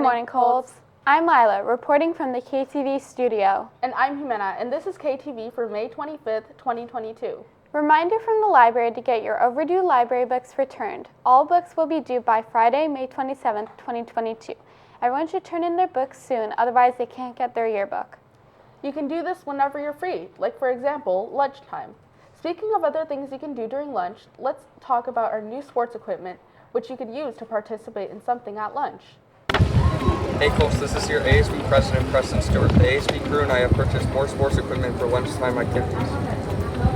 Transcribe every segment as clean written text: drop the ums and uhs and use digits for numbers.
morning, Colts. I'm Lila, reporting from the KTV studio. And I'm Jimena, and this is KTV for May 25th, 2022. Reminder from the library to get your overdue library books returned. All books will be due by Friday, May 27th, 2022. Everyone should turn in their books soon, otherwise they can't get their yearbook. You can do this whenever you're free, like for example, lunchtime. Speaking of other things you can do during lunch, let's talk about our new sports equipment, which you could use to participate in something at lunch. Hey Colts, this is your ASB President Preston Stewart. The ASB crew and I have purchased more sports equipment for lunchtime activities.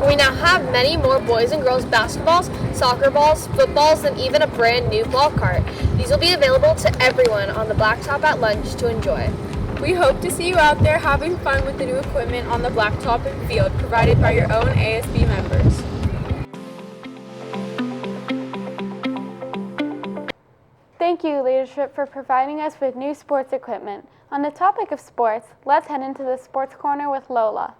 We now have many more boys and girls basketballs, soccer balls, footballs, and even a brand new ball cart. These will be available to everyone on the blacktop at lunch to enjoy. We hope to see you out there having fun with the new equipment on the blacktop and field provided by your own ASB members. Thank you, leadership, for providing us with new sports equipment. On the topic of sports, let's head into the sports corner with Lola.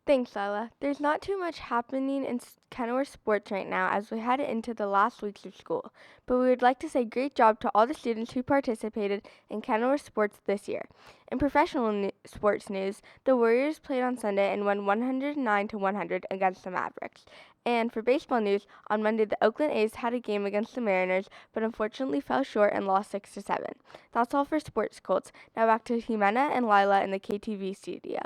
Thanks, Lila. There's not too much happening in Kenilworth sports right now as we head into the last weeks of school, but we would like to say great job to all the students who participated in Kenilworth sports this year. In professional sports news, the Warriors played on Sunday and won 109-100 against the Mavericks. And for baseball news, on Monday the Oakland A's had a game against the Mariners, but unfortunately fell short and lost 6-7. That's all for sports, Colts. Now back to Jimena and Lila in the KTV studio.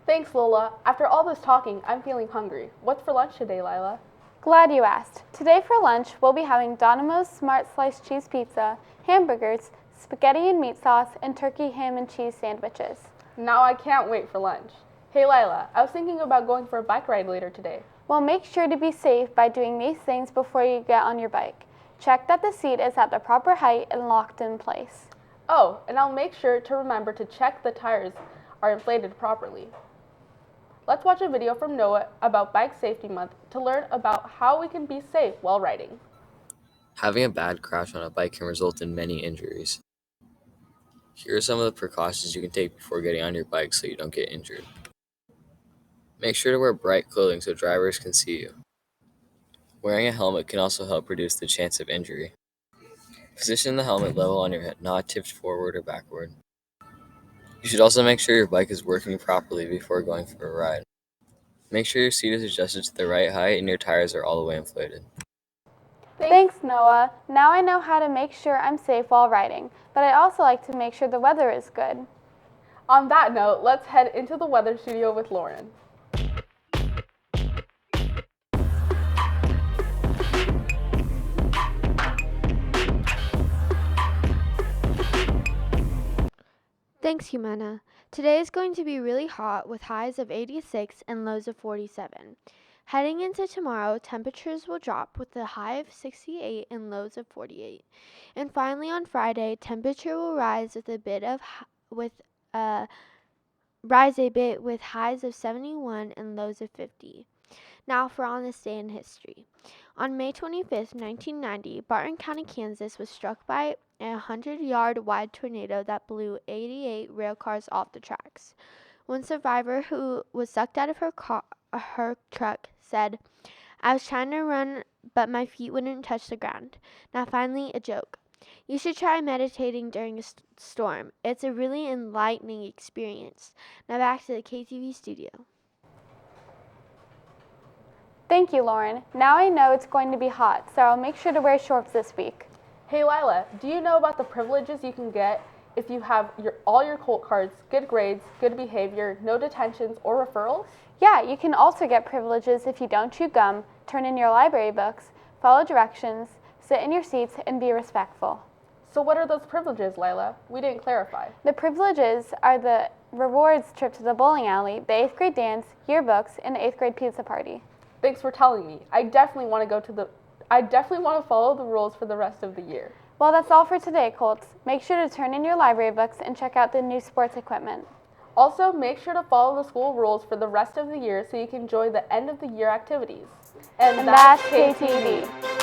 Thanks, Lola. After all this talking, I'm feeling hungry. What's for lunch today, Lila? Glad you asked. Today for lunch, we'll be having Domino's Smart Sliced Cheese Pizza, hamburgers, spaghetti and meat sauce, and turkey ham and cheese sandwiches. Now I can't wait for lunch. Hey, Lila, I was thinking about going for a bike ride later today. Well, make sure to be safe by doing these things before you get on your bike. Check that the seat is at the proper height and locked in place. Oh, and I'll make sure to remember to check the tires are inflated properly. Let's watch a video from Noah about Bike Safety Month to learn about how we can be safe while riding. Having a bad crash on a bike can result in many injuries. Here are some of the precautions you can take before getting on your bike so you don't get injured. Make sure to wear bright clothing so drivers can see you. Wearing a helmet can also help reduce the chance of injury. Position the helmet level on your head, not tipped forward or backward. You should also make sure your bike is working properly before going for a ride. Make sure your seat is adjusted to the right height and your tires are all the way inflated. Thanks, Noah. Now I know how to make sure I'm safe while riding, but I also like to make sure the weather is good. On that note, let's head into the weather studio with Lauren. Thanks, Jimena. Today is going to be really hot with highs of 86 and lows of 47. Heading into tomorrow, temperatures will drop with a high of 68 and lows of 48. And finally on Friday, temperature will rise with highs of 71 and lows of 50. Now for on this day in history. On May 25th, 1990, Barton County, Kansas was struck by a 100-yard wide tornado that blew 88 rail cars off the tracks. One survivor who was sucked out of her truck said, "I was trying to run, but my feet wouldn't touch the ground." Now finally, a joke. You should try meditating during a storm. It's a really enlightening experience. Now back to the KTV studio. Thank you, Lauren. Now I know it's going to be hot, so I'll make sure to wear shorts this week. Hey, Lila, do you know about the privileges you can get if you have all your Colt cards, good grades, good behavior, no detentions, or referrals? Yeah, you can also get privileges if you don't chew gum, turn in your library books, follow directions, sit in your seats, and be respectful. So what are those privileges, Lila? We didn't clarify. The privileges are the rewards trip to the bowling alley, the 8th grade dance, yearbooks, and the 8th grade pizza party. Thanks for telling me. I definitely want to follow the rules for the rest of the year. Well, that's all for today, Colts. Make sure to turn in your library books and check out the new sports equipment. Also, make sure to follow the school rules for the rest of the year so you can enjoy the end of the year activities. And that's KTV.